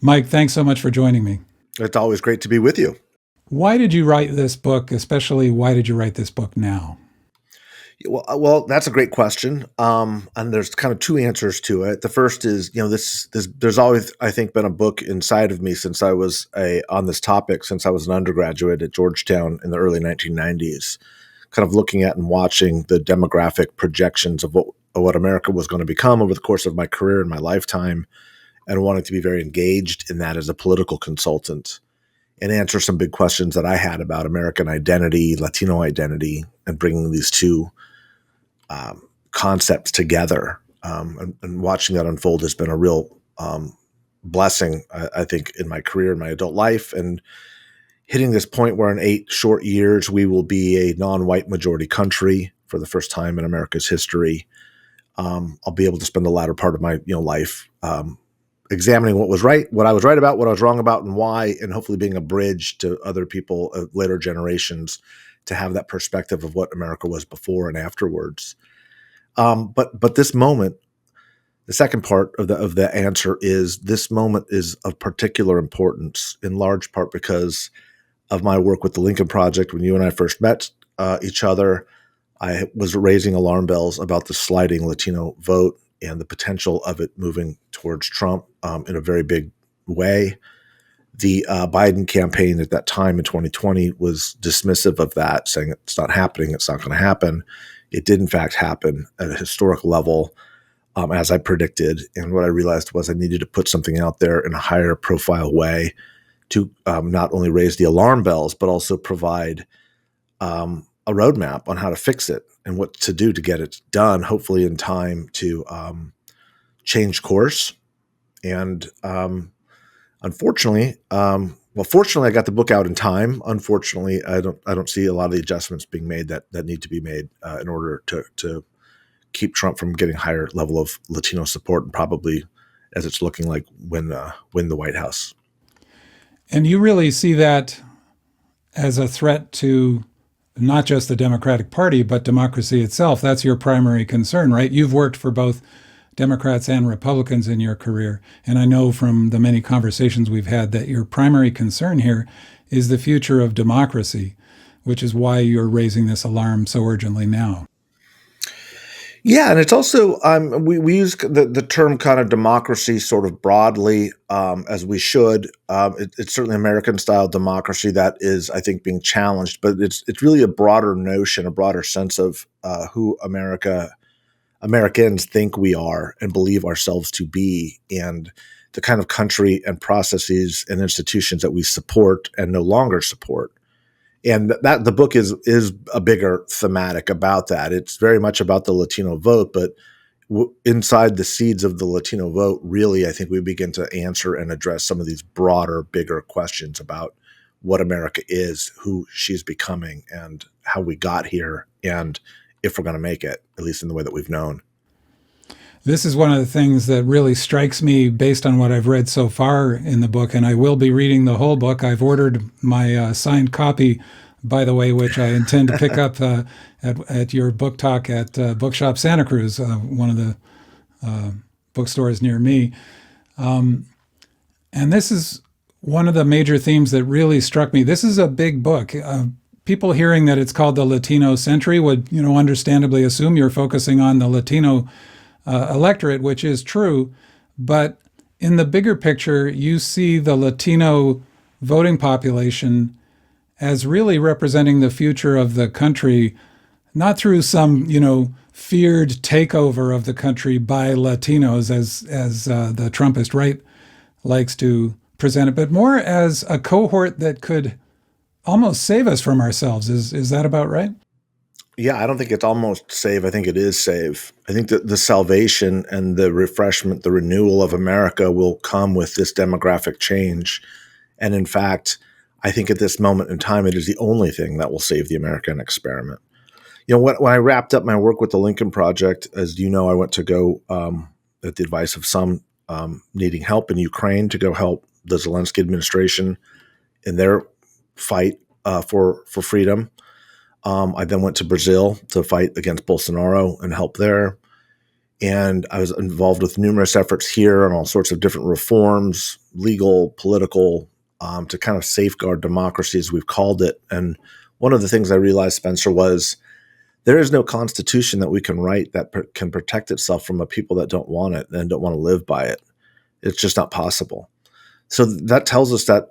Mike, thanks so much for joining me. It's always great to be with you. Why did you write this book? Especially, why did you write this book now? Well, that's a great question, and there's kind of two answers to it. The first is, this. There's always, I think, been a book inside of me since I was on this topic since I was an undergraduate at Georgetown in the early 1990s, kind of looking at and watching the demographic projections of what America was going to become over the course of my career and my lifetime, and wanting to be very engaged in that as a political consultant and answer some big questions that I had about American identity, Latino identity, and bringing these two concepts together. And watching that unfold has been a real blessing, I think, in my career, in my adult life, and hitting this point where in 8 short years we will be a non-white majority country for the first time in America's history. I'll be able to spend the latter part of my life examining what was right, what I was right about, what I was wrong about, and why, and hopefully being a bridge to other people, later generations, to have that perspective of what America was before and afterwards. But this moment, the second part of the answer is this moment is of particular importance, in large part because of my work with the Lincoln Project. When you and I first met each other, I was raising alarm bells about the sliding Latino vote and the potential of it moving towards Trump in a very big way. The Biden campaign at that time in 2020 was dismissive of that, saying it's not happening, it's not going to happen. It did, in fact, happen at a historic level, as I predicted. And what I realized was I needed to put something out there in a higher profile way to not only raise the alarm bells, but also provide a roadmap on how to fix it and what to do to get it done, hopefully in time to change course. And unfortunately, fortunately, I got the book out in time. Unfortunately, I don't see a lot of the adjustments being made that need to be made in order to keep Trump from getting higher level of Latino support, and probably, as it's looking like, win the White House. And you really see that as a threat to not just the Democratic Party, but democracy itself. That's your primary concern, right? You've worked for both Democrats and Republicans in your career. And I know from the many conversations we've had that your primary concern here is the future of democracy, which is why you're raising this alarm so urgently now. Yeah, and it's also we use the term kind of democracy sort of broadly, as we should. It's certainly American style democracy that is, I think, being challenged, but it's really a broader notion, a broader sense of who Americans think we are and believe ourselves to be, and the kind of country and processes and institutions that we support and no longer support. And that the book is a bigger thematic about that. It's very much about the Latino vote, but inside the seeds of the Latino vote, really, I think we begin to answer and address some of these broader, bigger questions about what America is, who she's becoming, and how we got here, and if we're going to make it, at least in the way that we've known. This is one of the things that really strikes me based on what I've read so far in the book, and I will be reading the whole book. I've ordered my signed copy, by the way, which I intend to pick up at your book talk at Bookshop Santa Cruz, one of the bookstores near me. And this is one of the major themes that really struck me. This is a big book. People hearing that it's called the Latino Century would, understandably assume you're focusing on the Latino electorate, which is true. But in the bigger picture, you see the Latino voting population as really representing the future of the country, not through some, feared takeover of the country by Latinos, as the Trumpist right likes to present it, but more as a cohort that could almost save us from ourselves. Is that about right? Yeah, I don't think it's almost save. I think it is save. I think that the salvation and the refreshment, the renewal of America will come with this demographic change. And in fact, I think at this moment in time, it is the only thing that will save the American experiment. When I wrapped up my work with the Lincoln Project, as you know, I went to go, at the advice of some needing help in Ukraine, to go help the Zelensky administration in their fight for freedom. I then went to Brazil to fight against Bolsonaro and help there. And I was involved with numerous efforts here on all sorts of different reforms, legal, political, to kind of safeguard democracy, as we've called it. And one of the things I realized, Spencer, was there is no constitution that we can write that can protect itself from a people that don't want it and don't want to live by it. It's just not possible. So that tells us that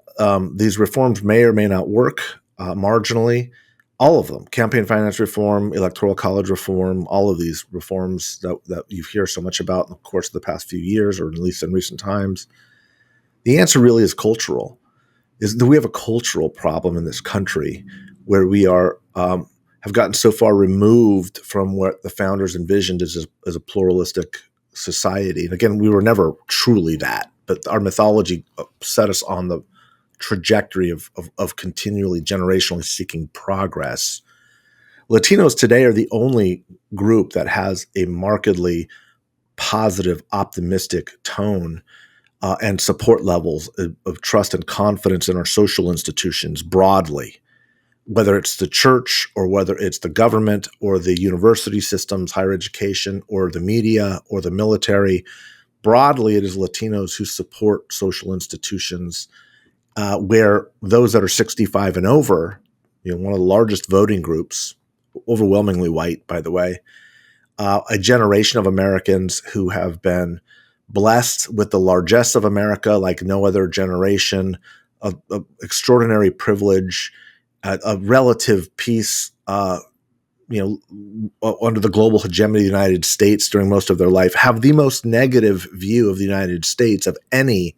these reforms may or may not work marginally. All of them, campaign finance reform, electoral college reform, all of these reforms that you hear so much about in the course of the past few years, or at least in recent times. The answer really is cultural, is that we have a cultural problem in this country where we are have gotten so far removed from what the founders envisioned as a pluralistic society. And again, we were never truly that, but our mythology set us on the trajectory of continually generationally seeking progress. Latinos today are the only group that has a markedly positive, optimistic tone and support levels of trust and confidence in our social institutions broadly, whether it's the church or whether it's the government or the university systems, higher education, or the media or the military. Broadly, it is Latinos who support social institutions, where those that are 65 and over, one of the largest voting groups, overwhelmingly white, by the way, a generation of Americans who have been blessed with the largesse of America like no other generation, of extraordinary privilege, a relative peace, under the global hegemony of the United States during most of their life, have the most negative view of the United States of any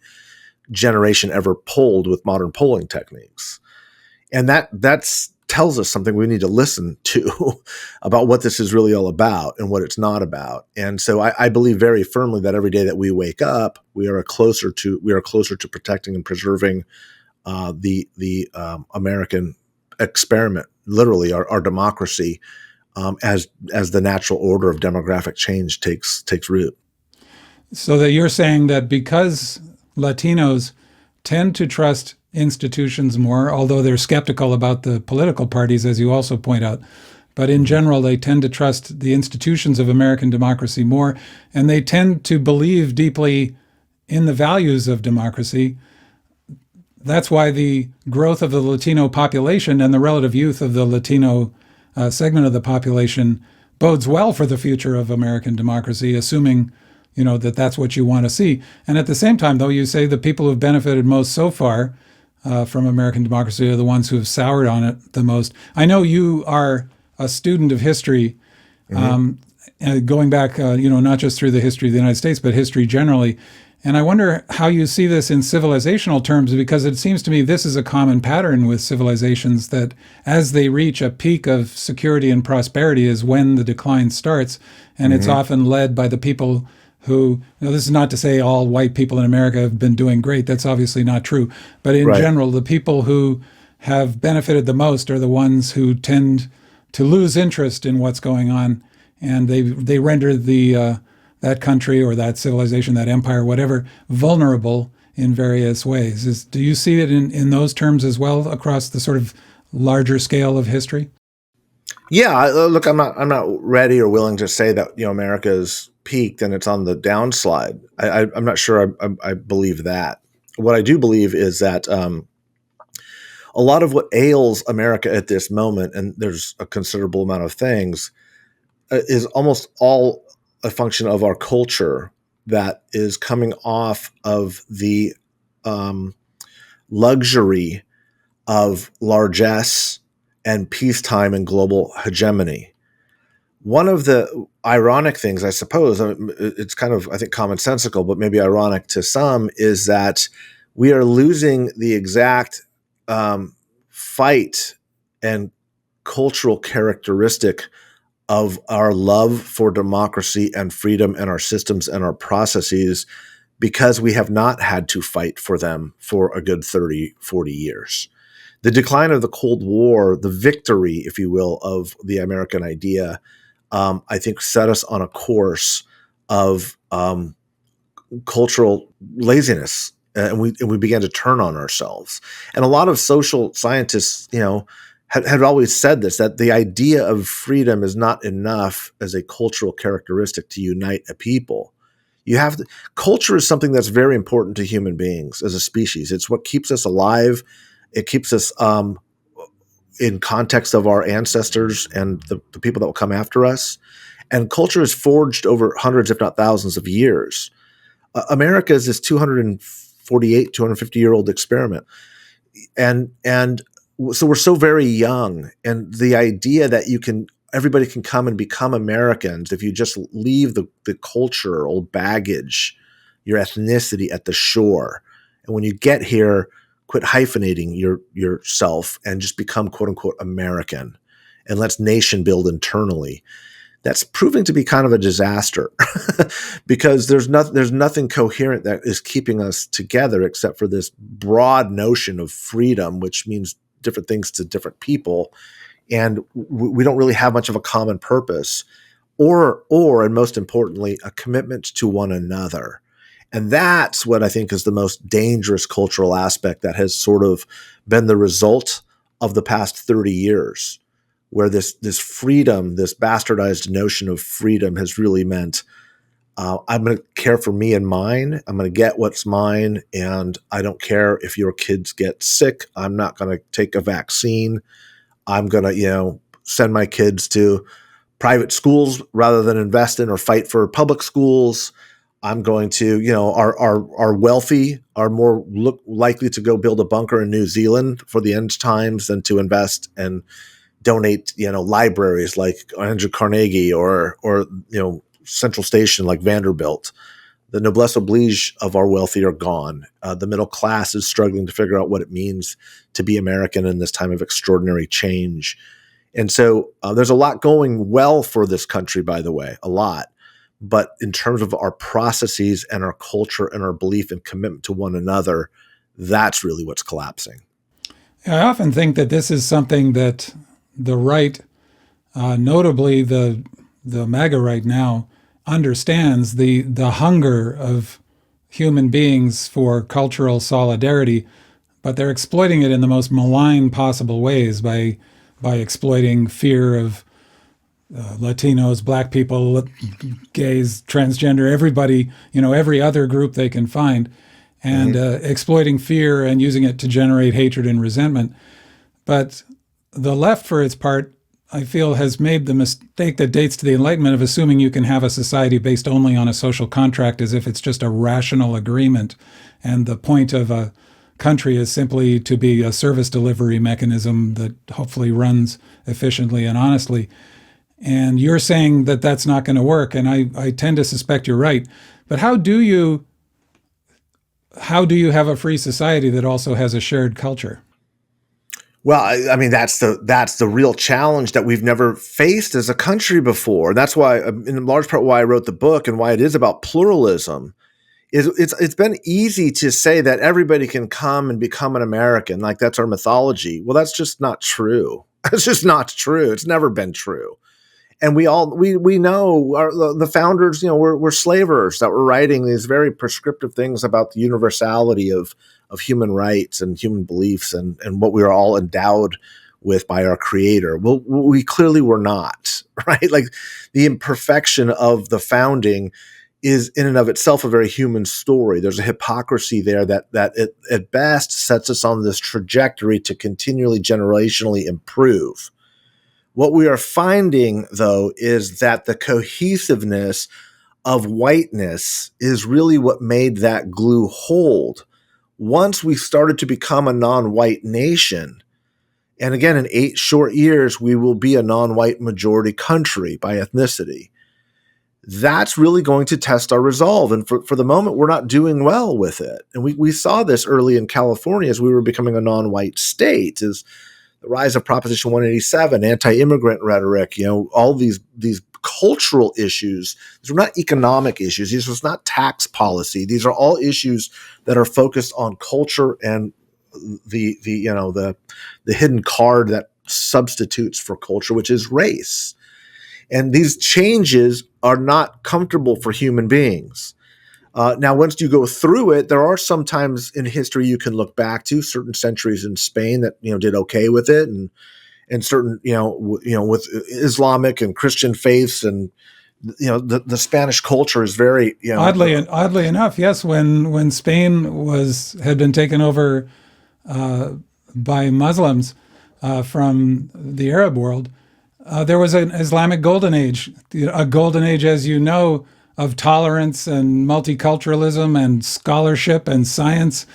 generation ever polled with modern polling techniques. And that tells us something we need to listen to about what this is really all about and what it's not about. And so I believe very firmly that every day that we wake up, we are closer to protecting and preserving the American experiment, literally our democracy, as the natural order of demographic change takes root. So that you're saying that because Latinos tend to trust institutions more, although they're skeptical about the political parties, as you also point out, but in general, they tend to trust the institutions of American democracy more, and they tend to believe deeply in the values of democracy. That's why the growth of the Latino population and the relative youth of the Latino segment of the population bodes well for the future of American democracy, assuming that that's what you want to see. And at the same time, though, you say the people who have benefited most so far from American democracy are the ones who have soured on it the most. I know you are a student of history, going back, not just through the history of the United States, but history generally. And I wonder how you see this in civilizational terms, because it seems to me this is a common pattern with civilizations, that as they reach a peak of security and prosperity is when the decline starts. And it's often led by the people who, this is not to say all white people in America have been doing great. That's obviously not true. But in general, the people who have benefited the most are the ones who tend to lose interest in what's going on. And they render that country or that civilization, that empire, whatever, vulnerable in various ways. Do you see it in those terms as well across the sort of larger scale of history? Yeah, look, I'm not ready or willing to say that America's peaked and it's on the downslide. I'm not sure I believe that. What I do believe is that a lot of what ails America at this moment, and there's a considerable amount of things, is almost all a function of our culture that is coming off of the luxury of largesse and peacetime and global hegemony. One of the ironic things, I suppose, it's kind of, I think, commonsensical, but maybe ironic to some, is that we are losing the exact fight and cultural characteristic of our love for democracy and freedom and our systems and our processes, because we have not had to fight for them for a good 30, 40 years. The decline of the Cold War, the victory, if you will, of the American idea, I think set us on a course of cultural laziness, and we began to turn on ourselves. And a lot of social scientists, had always said this, that the idea of freedom is not enough as a cultural characteristic to unite a people. You have to, culture is something that's very important to human beings as a species. It's what keeps us alive. It keeps us in context of our ancestors and the people that will come after us. And culture is forged over hundreds, if not thousands of years. America is this 248, 250-year-old experiment. And so we're so very young. And the idea that everybody can come and become Americans if you just leave the cultural baggage, your ethnicity at the shore. And when you get here, quit hyphenating yourself and just become quote unquote American, and let's nation build internally. That's proving to be kind of a disaster because there's nothing coherent that is keeping us together except for this broad notion of freedom, which means different things to different people. And we don't really have much of a common purpose or, and most importantly, a commitment to one another. And that's what I think is the most dangerous cultural aspect that has sort of been the result of the past 30 years, where this freedom, this bastardized notion of freedom has really meant I'm going to care for me and mine. I'm going to get what's mine. And I don't care if your kids get sick. I'm not going to take a vaccine. I'm going to, send my kids to private schools rather than invest in or fight for public schools. I'm going to, our wealthy are more likely to go build a bunker in New Zealand for the end times than to invest and donate, libraries like Andrew Carnegie or Central Station like Vanderbilt. The noblesse oblige of our wealthy are gone. The middle class is struggling to figure out what it means to be American in this time of extraordinary change. And so there's a lot going well for this country, by the way, a lot. But in terms of our processes and our culture and our belief and commitment to one another, that's really what's collapsing. I often think that this is something that the right, notably the MAGA right now, understands the hunger of human beings for cultural solidarity, but they're exploiting it in the most malign possible ways by exploiting fear of Latinos, Black people, gays, transgender, everybody, every other group they can find, and exploiting fear and using it to generate hatred and resentment. But the left, for its part, I feel, has made the mistake that dates to the Enlightenment of assuming you can have a society based only on a social contract as if it's just a rational agreement. And the point of a country is simply to be a service delivery mechanism that hopefully runs efficiently and honestly. And you're saying that that's not going to work. And I tend to suspect you're right. But how do you have a free society that also has a shared culture? Well, I mean, that's the real challenge that we've never faced as a country before. That's why, in large part, why I wrote the book and why it is about pluralism. It's been easy to say that everybody can come and become an American, like that's our mythology. Well, that's just not true. It's just not true. It's never been true. And we know the founders, were slavers that were writing these very prescriptive things about the universality of human rights and human beliefs and what we are all endowed with by our creator. Well, we clearly were not, right? Like the imperfection of the founding is in and of itself a very human story. There's a hypocrisy there that it, at best sets us on this trajectory to continually generationally improve. What we are finding, though, is that the cohesiveness of whiteness is really what made that glue hold. Once we started to become a non-white nation, and again, in 8 short years, we will be a non-white majority country by ethnicity. That's really going to test our resolve. And for the moment, we're not doing well with it. And we saw this early in California as we were becoming a non-white state, is the rise of Proposition 187, anti-immigrant rhetoric, all these cultural issues. These are not economic issues. These are not tax policy. These are all issues that are focused on culture and the hidden card that substitutes for culture, which is race. And these changes are not comfortable for human beings. Now, once you go through it, there are some times in history you can look back to, certain centuries in Spain that did okay with it, and certain, with Islamic and Christian faiths, and the Spanish culture is very, oddly enough, yes. When Spain had been taken over by Muslims from the Arab world, there was an Islamic golden age, a golden age, as you know, of tolerance and multiculturalism and scholarship and science.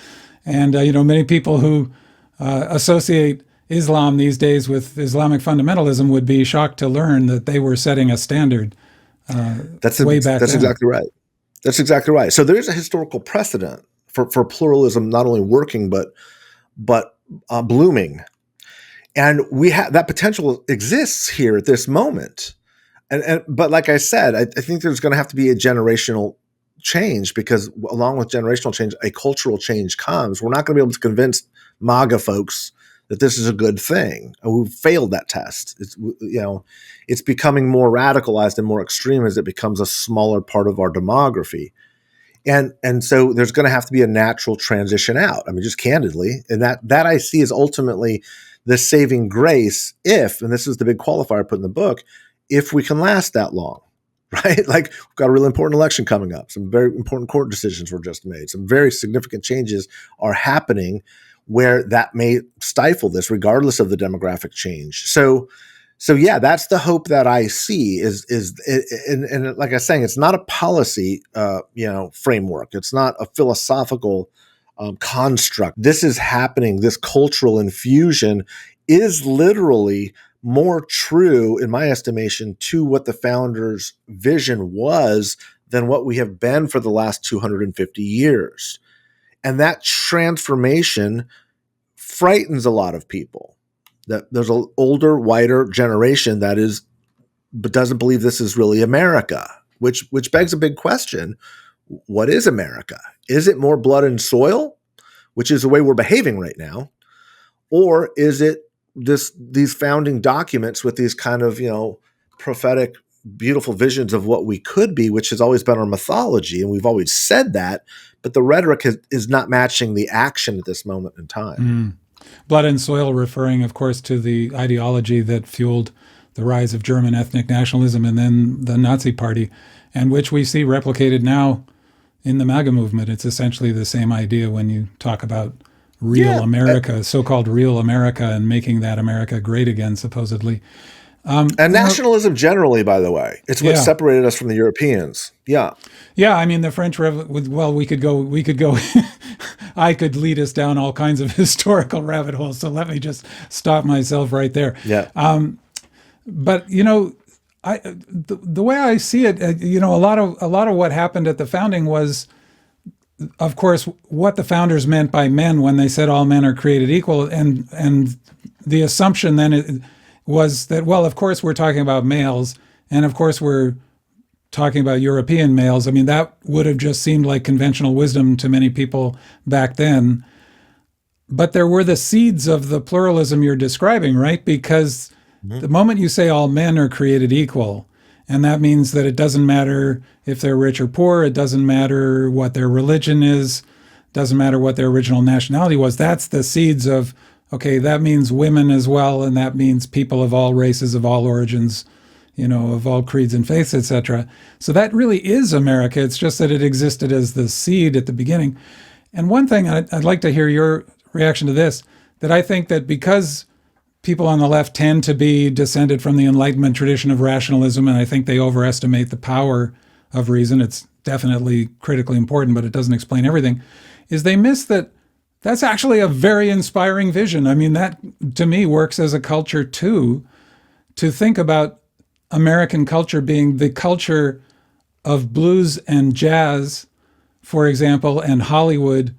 And, many people who associate Islam these days with Islamic fundamentalism would be shocked to learn that they were setting a standard way back then. That's exactly right. That's exactly right. So there is a historical precedent for pluralism not only working, but blooming. And we have that potential exists here at this moment. But like I said, I think there's going to have to be a generational change, because along with generational change, a cultural change comes. We're not going to be able to convince MAGA folks that this is a good thing. We've failed that test. It's becoming more radicalized and more extreme as it becomes a smaller part of our demography. And so there's going to have to be a natural transition out. I mean, just candidly, and that I see is ultimately the saving grace if, and this is the big qualifier I put in the book, if we can last that long, right? Like, we've got a really important election coming up. Some very important court decisions were just made. Some very significant changes are happening where that may stifle this regardless of the demographic change. So yeah, that's the hope that I see and like I was saying, it's not a policy, framework. It's not a philosophical construct. This is happening. This cultural infusion is literally more true, in my estimation, to what the founders' vision was than what we have been for the last 250 years. And that transformation frightens a lot of people. That there's an older, whiter generation but doesn't believe this is really America, which begs a big question. What is America? Is it more blood and soil, which is the way we're behaving right now? Or is it these founding documents with these kind of, prophetic, beautiful visions of what we could be, which has always been our mythology, and we've always said that, but the rhetoric is not matching the action at this moment in time. Blood and soil referring, of course, to the ideology that fueled the rise of German ethnic nationalism and then the Nazi Party, and which we see replicated now in the MAGA movement. It's essentially the same idea when you talk about real America, so-called real America, and making that America great again, supposedly. And nationalism generally, by the way, it's what separated us from the Europeans. Yeah. I mean, the French Revolution. Well, we could go. I could lead us down all kinds of historical rabbit holes. So let me just stop myself right there. Yeah. But the way I see it, a lot of what happened at the founding was, of course, what the founders meant by men when they said all men are created equal, and the assumption then was that, well, of course we're talking about males, and of course we're talking about European males. I mean, that would have just seemed like conventional wisdom to many people back then. But there were the seeds of the pluralism you're describing, right? Because the moment you say all men are created equal, and that means that it doesn't matter if they're rich or poor, it doesn't matter what their religion is, doesn't matter what their original nationality was. That's the seeds of, okay, that means women as well, and that means people of all races, of all origins, of all creeds and faiths, etc. So that really is America. It's just that it existed as the seed at the beginning. And one thing, I'd like to hear your reaction to this, that I think that because people on the left tend to be descended from the Enlightenment tradition of rationalism, and I think they overestimate the power of reason. It's definitely critically important, but it doesn't explain everything, is they miss that that's actually a very inspiring vision. I mean, that to me works as a culture too, to think about American culture being the culture of blues and jazz, for example, and Hollywood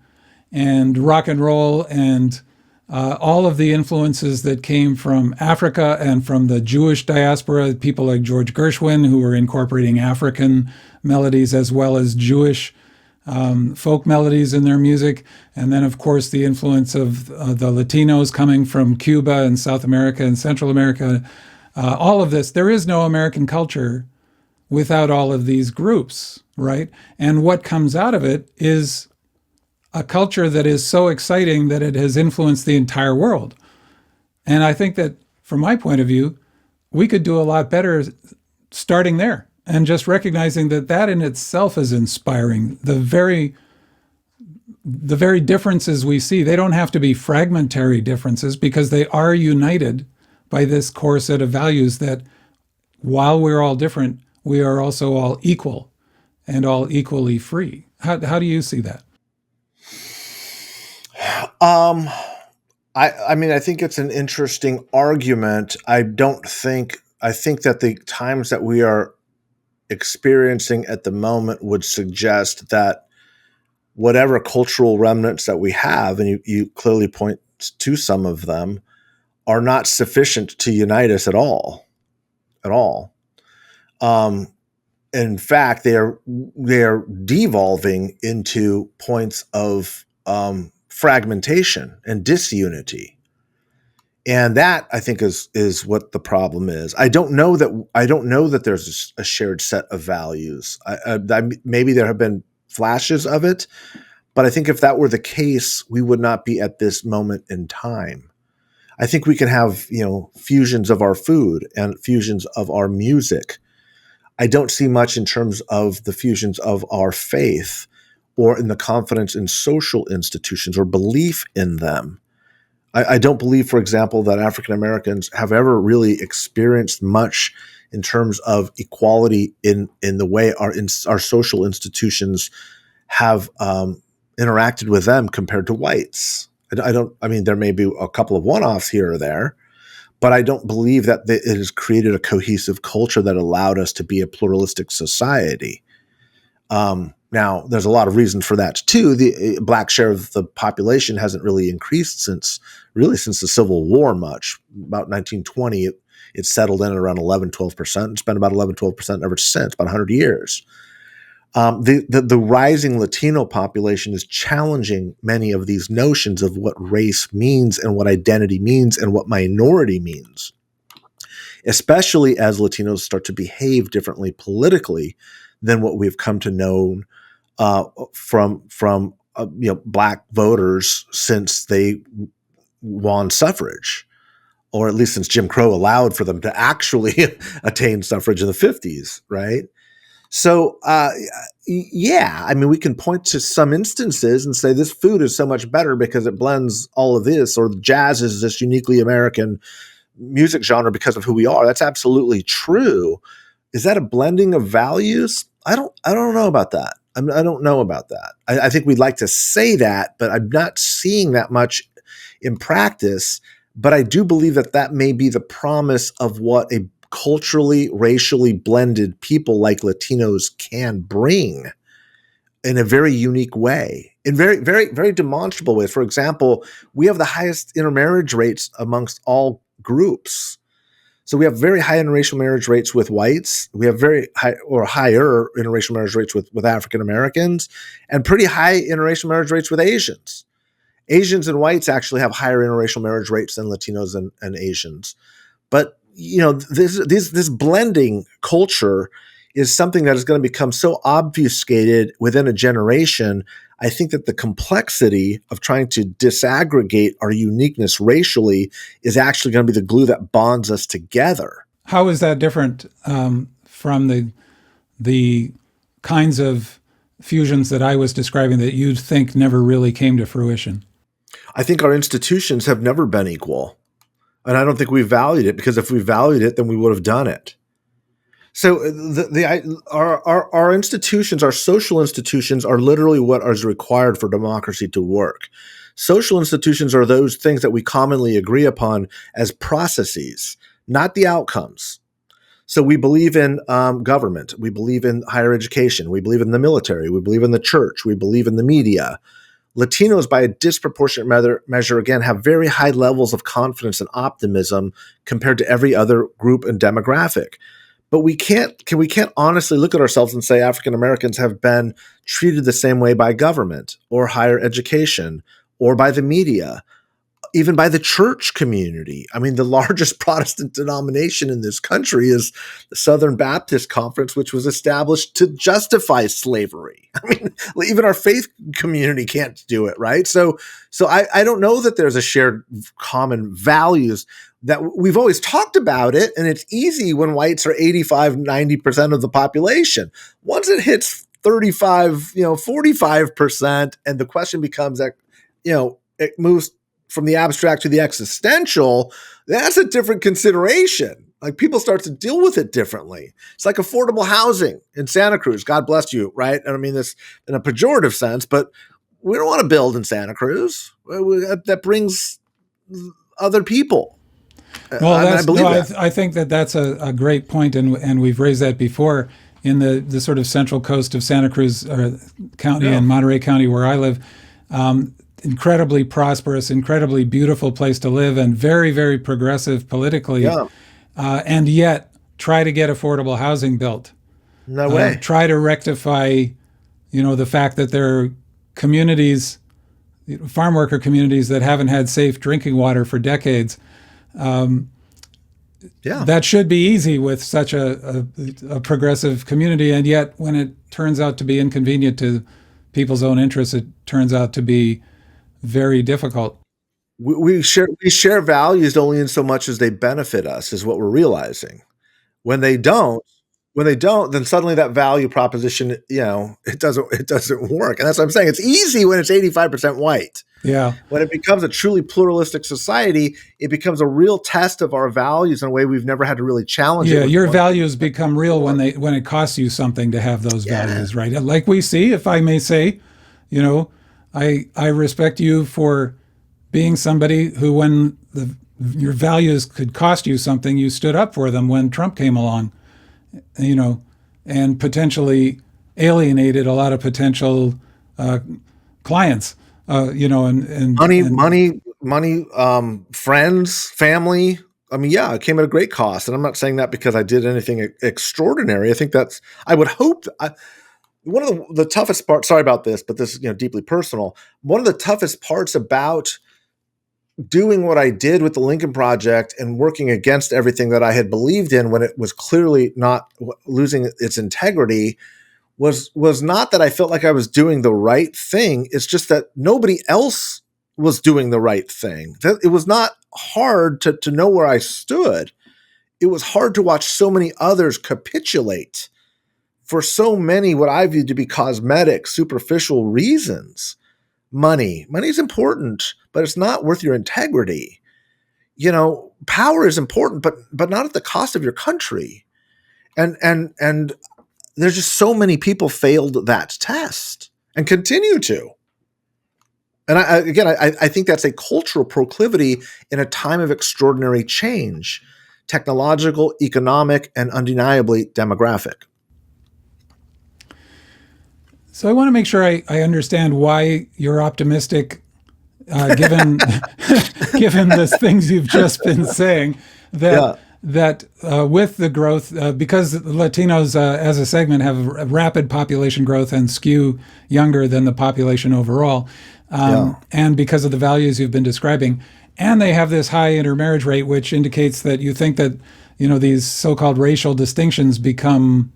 and rock and roll and all of the influences that came from Africa and from the Jewish diaspora, people like George Gershwin, who were incorporating African melodies as well as Jewish folk melodies in their music. And then, of course, the influence of the Latinos coming from Cuba and South America and Central America. All of this, there is no American culture without all of these groups, right? And what comes out of it is a culture that is so exciting that it has influenced the entire world. And I think that from my point of view, we could do a lot better starting there and just recognizing that that in itself is inspiring. The very differences we see, they don't have to be fragmentary differences because they are united by this core set of values that while we're all different, we are also all equal and all equally free. How do you see that? I mean, I think it's an interesting argument. I think that the times that we are experiencing at the moment would suggest that whatever cultural remnants that we have, and you clearly point to some of them, are not sufficient to unite us at all. In fact, they are devolving into points of fragmentation and disunity, and that I think is what the problem is. I don't know that there's a shared set of values. Maybe there have been flashes of it, but I think if that were the case, we would not be at this moment in time. I think we can have, fusions of our food and fusions of our music. I don't see much in terms of the fusions of our faith or in the confidence in social institutions or belief in them. I don't believe, for example, that African Americans have ever really experienced much in terms of equality in the way our social institutions have interacted with them compared to whites. I mean, there may be a couple of one-offs here or there, but I don't believe that it has created a cohesive culture that allowed us to be a pluralistic society. Now, there's a lot of reasons for that too. The black share of the population hasn't really increased since the Civil War much. About 1920, it settled in at around 11, 12%. It's been about 11, 12% ever since, about 100 years. The rising Latino population is challenging many of these notions of what race means and what identity means and what minority means, especially as Latinos start to behave differently politically than what we've come to know from black voters since they won suffrage, or at least since Jim Crow allowed for them to actually attain suffrage in the 50s, right? So, I mean, we can point to some instances and say this food is so much better because it blends all of this, or jazz is this uniquely American music genre because of who we are. That's absolutely true. Is that a blending of values? I don't know about that. I don't know about that. I think we'd like to say that, but I'm not seeing that much in practice. But I do believe that may be the promise of what a culturally, racially blended people like Latinos can bring in a very unique way, in very, very, very demonstrable ways. For example, we have the highest intermarriage rates amongst all groups. So we have very high interracial marriage rates with whites. We have very high or higher interracial marriage rates with African Americans, and pretty high interracial marriage rates with Asians. Asians and whites actually have higher interracial marriage rates than Latinos and Asians. But this blending culture is something that is going to become so obfuscated within a generation. I think that the complexity of trying to disaggregate our uniqueness racially is actually going to be the glue that bonds us together. How is that different from the kinds of fusions that I was describing that you think never really came to fruition? I think our institutions have never been equal. And I don't think we valued it, because if we valued it, then we would have done it. So our institutions, our social institutions, are literally what is required for democracy to work. Social institutions are those things that we commonly agree upon as processes, not the outcomes. So we believe in government. We believe in higher education. We believe in the military. We believe in the church. We believe in the media. Latinos, by a disproportionate measure, again, have very high levels of confidence and optimism compared to every other group and demographic. But we can't honestly look at ourselves and say African Americans have been treated the same way by government or higher education or by the media, even by the church community. I mean, the largest Protestant denomination in this country is the Southern Baptist Conference, which was established to justify slavery. I mean, even our faith community can't do it, right? So I don't know that there's a shared common values. that we've always talked about it, and it's easy when whites are 85, 90% of the population. Once it hits 35, 45%, and the question becomes that, it moves from the abstract to the existential, that's a different consideration. Like, people start to deal with it differently. It's like affordable housing in Santa Cruz. God bless you, right? I don't mean this in a pejorative sense, but we don't want to build in Santa Cruz. That brings other people. Well, I believe that. I think that's a great point, and we've raised that before in the sort of central coast of Santa Cruz County and Monterey County, where I live. Incredibly prosperous, incredibly beautiful place to live, and very, very progressive politically. And yet, try to get affordable housing built. No way. Try to rectify, the fact that there are communities, farm worker communities, that haven't had safe drinking water for decades. That should be easy with such a progressive community, and yet when it turns out to be inconvenient to people's own interests, it turns out to be very difficult. We share values only in so much as they benefit us, is what we're realizing. When they don't, then suddenly that value proposition, it doesn't work. And that's what I'm saying. It's easy when it's 85% white. Yeah. When it becomes a truly pluralistic society, it becomes a real test of our values in a way we've never had to really challenge it. Yeah, your values become real when it costs you something to have those values, right? Like we see, if I may say, I respect you for being somebody who, when your values could cost you something, you stood up for them when Trump came along, and potentially alienated a lot of potential clients, and money, friends, family. I mean, it came at a great cost, and I'm not saying that because I did anything extraordinary. I think I would hope. One of the toughest parts, sorry about this, but this is deeply personal. One of the toughest parts about doing what I did with the Lincoln Project and working against everything that I had believed in when it was clearly not losing its integrity was not that I felt like I was doing the right thing. It's just that nobody else was doing the right thing. It was not hard to know where I stood. It was hard to watch so many others capitulate for so many what I viewed to be cosmetic, superficial reasons. Money is important, but it's not worth your integrity. Power is important, but not at the cost of your country. And there's just so many people failed that test and continue to. And I think that's a cultural proclivity in a time of extraordinary change, technological, economic, and undeniably demographic. So I want to make sure I understand why you're optimistic, given given the things you've just been saying, that with the growth, because Latinos as a segment have rapid population growth and skew younger than the population overall, and because of the values you've been describing, and they have this high intermarriage rate, which indicates that you think that these so-called racial distinctions become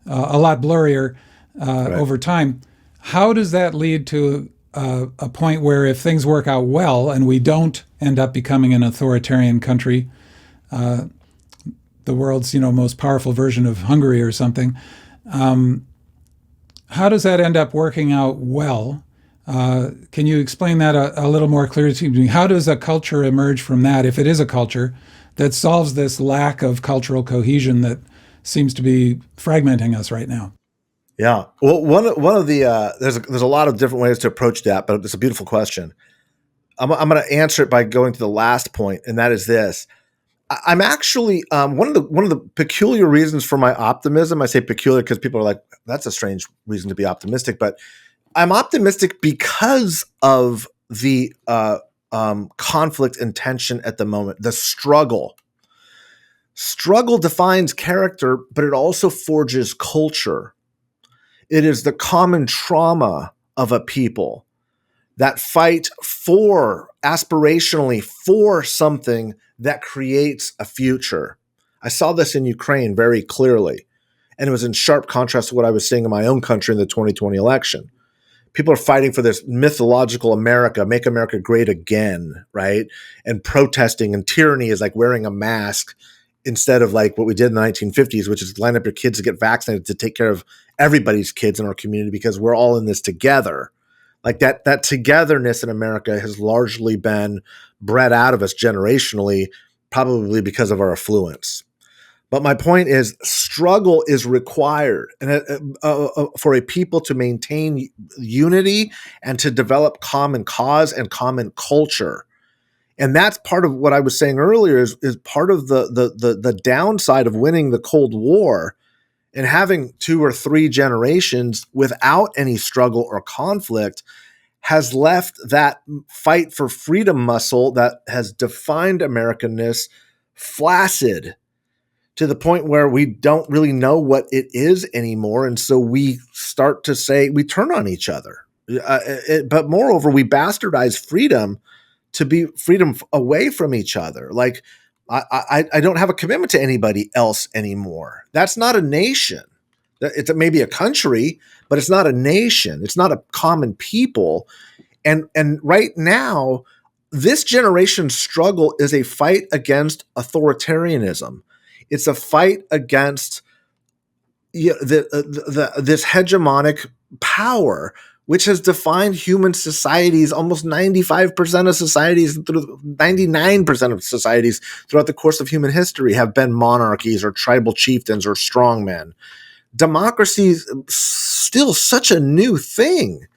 a lot blurrier over time. How does that lead to a point where, if things work out well and we don't end up becoming an authoritarian country, the world's most powerful version of Hungary or something, how does that end up working out well? Can you explain that a little more clearly to me? How does a culture emerge from that, if it is a culture, that solves this lack of cultural cohesion that seems to be fragmenting us right now? Yeah. Well, one of the there's a lot of different ways to approach that, but it's a beautiful question. I'm going to answer it by going to the last point, and that is this. I'm actually one of the peculiar reasons for my optimism. I say peculiar because people are like, that's a strange reason to be optimistic, but I'm optimistic because of the conflict and tension at the moment, the struggle. Struggle defines character, but it also forges culture. It is the common trauma of a people that fight aspirationally for something that creates a future. I saw this in Ukraine very clearly, and it was in sharp contrast to what I was seeing in my own country in the 2020 election. people are fighting for this mythological America, make America great again, right? And protesting, and tyranny is like wearing a mask instead of like what we did in the 1950s, which is line up your kids to get vaccinated to take care of everybody's kids in our community because we're all in this together. Like that togetherness in America has largely been bred out of us generationally, probably because of our affluence. But my point is, struggle is required for a people to maintain unity and to develop common cause and common culture. And that's part of what I was saying earlier is part of the downside of winning the Cold War and having 2 or 3 generations without any struggle or conflict has left that fight for freedom muscle that has defined Americanness flaccid to the point where we don't really know what it is anymore. And so we start to say, we turn on each other. But moreover, we bastardize freedom to be freedom away from each other. Like, I don't have a commitment to anybody else anymore. That's not a nation. It's maybe a country, but it's not a nation. It's not a common people. And right now, this generation's struggle is a fight against authoritarianism. It's a fight against this hegemonic power, which has defined human societies. Almost 95% of societies, 99% of societies throughout the course of human history have been monarchies or tribal chieftains or strongmen. Democracy is still such a new thing.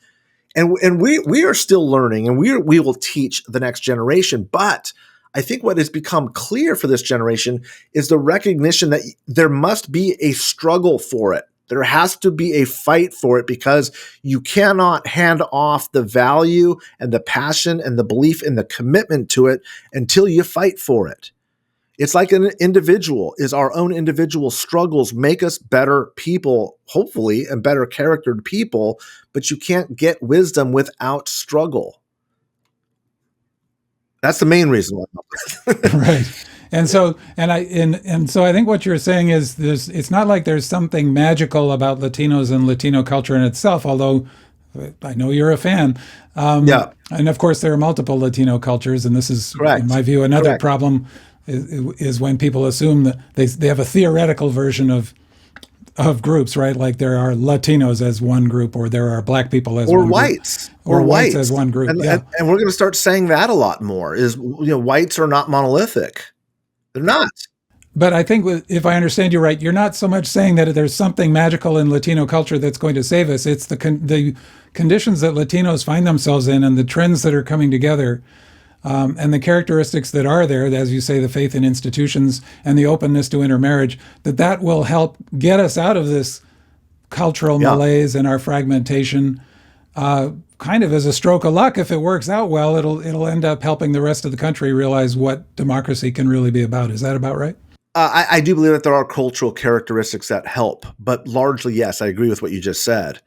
And we are still learning, and we will teach the next generation. But I think what has become clear for this generation is the recognition that there must be a struggle for it. There has to be a fight for it, because you cannot hand off the value and the passion and the belief and the commitment to it until you fight for it. It's like an individual. Is our own individual struggles make us better people, hopefully, and better charactered people, but you can't get wisdom without struggle. That's the main reason why. Right. And so I think what you're saying is it's not like there's something magical about Latinos and Latino culture in itself, although I know you're a fan. Yeah. And of course, there are multiple Latino cultures, and this is, Correct. in my view, another Correct. problem is when people assume that they have a theoretical version of groups, right? Like there are Latinos as one group, or there are Black people as Or one whites. group, or whites as one group. And, Yeah. and we're going to start saying that a lot more. Is whites are not monolithic. They're not. But I think if I understand you right, you're not so much saying that there's something magical in Latino culture that's going to save us. It's the conditions that Latinos find themselves in, and the trends that are coming together, and the characteristics that are there, as you say, the faith in institutions and the openness to intermarriage, that will help get us out of this cultural malaise and our fragmentation. Kind of as a stroke of luck, if it works out well, it'll end up helping the rest of the country realize what democracy can really be about. Is that about right? I do believe that there are cultural characteristics that help, but largely, yes, I agree with what you just said.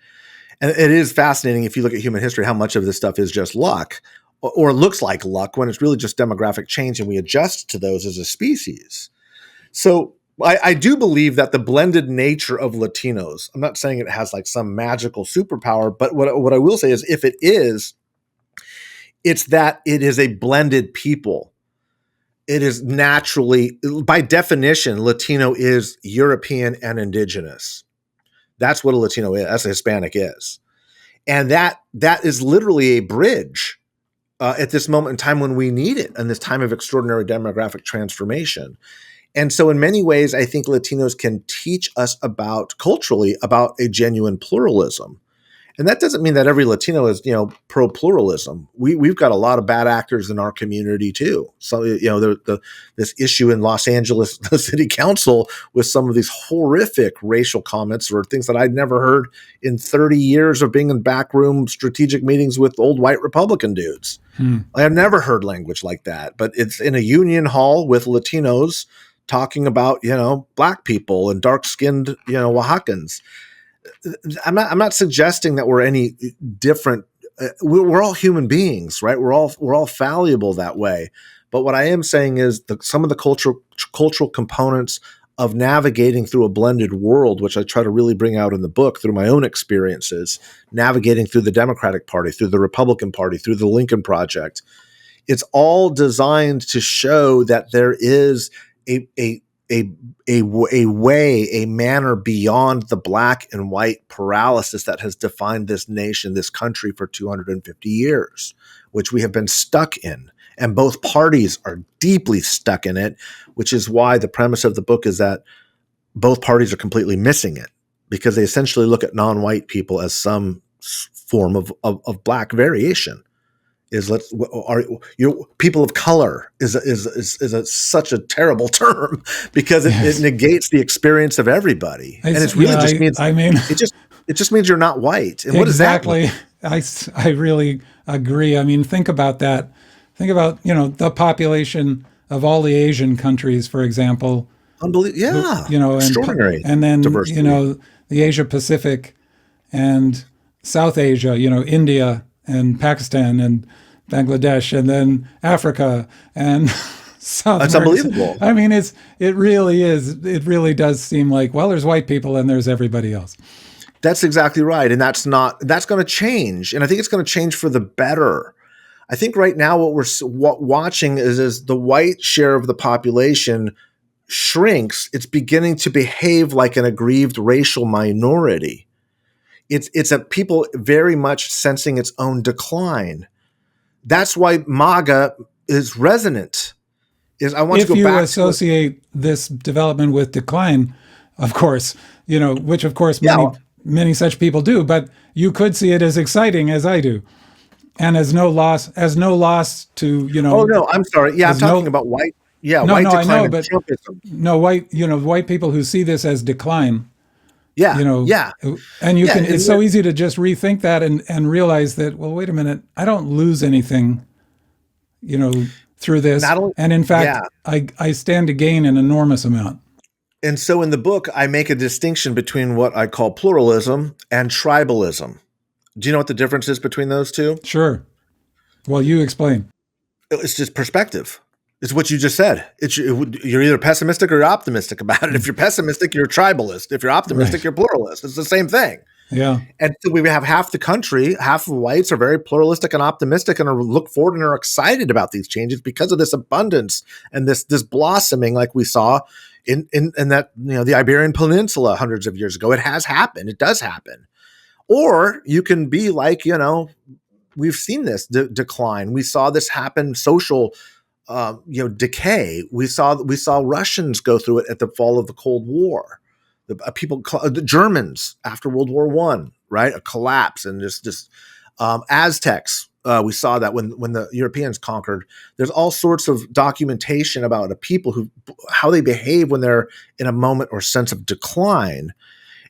And it is fascinating if you look at human history, how much of this stuff is just luck, or looks like luck, when it's really just demographic change, and we adjust to those as a species. So I do believe that the blended nature of Latinos, I'm not saying it has like some magical superpower, but what I will say is, if it is, it's that it is a blended people. It is naturally, by definition, Latino is European and indigenous. That's what a Latino is. That's a Hispanic is. And that is literally a bridge at this moment in time when we need it, in this time of extraordinary demographic transformation. And so in many ways, I think Latinos can teach us culturally about a genuine pluralism. And that doesn't mean that every Latino is, pro-pluralism. We've got a lot of bad actors in our community too. So, this issue in Los Angeles, the city council, with some of these horrific racial comments, or things that I'd never heard in 30 years of being in backroom strategic meetings with old white Republican dudes. I've never heard language like that, but it's in a union hall with Latinos talking about, Black people and dark-skinned, Oaxacans. I'm not suggesting that we're any different. We're all human beings, right? We're all fallible that way. But what I am saying is some of the cultural components of navigating through a blended world, which I try to really bring out in the book through my own experiences, navigating through the Democratic Party, through the Republican Party, through the Lincoln Project. It's all designed to show that there is a way, a manner beyond the black and white paralysis that has defined this nation, this country for 250 years, which we have been stuck in. And both parties are deeply stuck in it, which is why the premise of the book is that both parties are completely missing it, because they essentially look at non-white people as some form of black variation. People of color is such a terrible term because it negates the experience of everybody, and it's really it just means you're not white. And exactly. I really agree. I mean, think about that. Think about, the population of all the Asian countries, for example. Unbelievable. Yeah. Extraordinary. And then, diversity. The Asia Pacific and South Asia, India and Pakistan and Bangladesh, and then Africa and South That's America. Unbelievable. I mean, it really is. It really does seem like, well, there's white people and there's everybody else. That's exactly right. And that's going to change. And I think it's going to change for the better. I think right now what we're watching is the white share of the population shrinks. It's beginning to behave like an aggrieved racial minority. It's a people very much sensing its own decline. That's why MAGA is resonant. If you associate this development with decline, of course, which of course many such people do, but you could see it as exciting as I do. And as no loss to, Oh no, I'm sorry. Yeah, I'm talking about white. Yeah, white decline. I know, but Trumpism. White people who see this as decline. Yeah, and you can. It's so easy to just rethink that and realize that. Well, wait a minute. I don't lose anything, through this. And in fact, I stand to gain an enormous amount. And so, in the book, I make a distinction between what I call pluralism and tribalism. Do you know what the difference is between those two? Sure. Well, you explain. It's just perspective. It's what you just said. You're either pessimistic or you're optimistic about it. If you're pessimistic, you're a tribalist. If you're optimistic, you're pluralist. It's the same thing. Yeah. And so we have half the country, half of whites are very pluralistic and optimistic and look forward and are excited about these changes because of this abundance and this blossoming like we saw in that, the Iberian Peninsula hundreds of years ago. It has happened. It does happen. Or you can be like, we've seen this decline. We saw this happen, social, decay. We saw Russians go through it at the fall of the Cold War. The Germans after World War I, right? A collapse and just Aztecs. We saw that when the Europeans conquered. There's all sorts of documentation about a people how they behave when they're in a moment or sense of decline.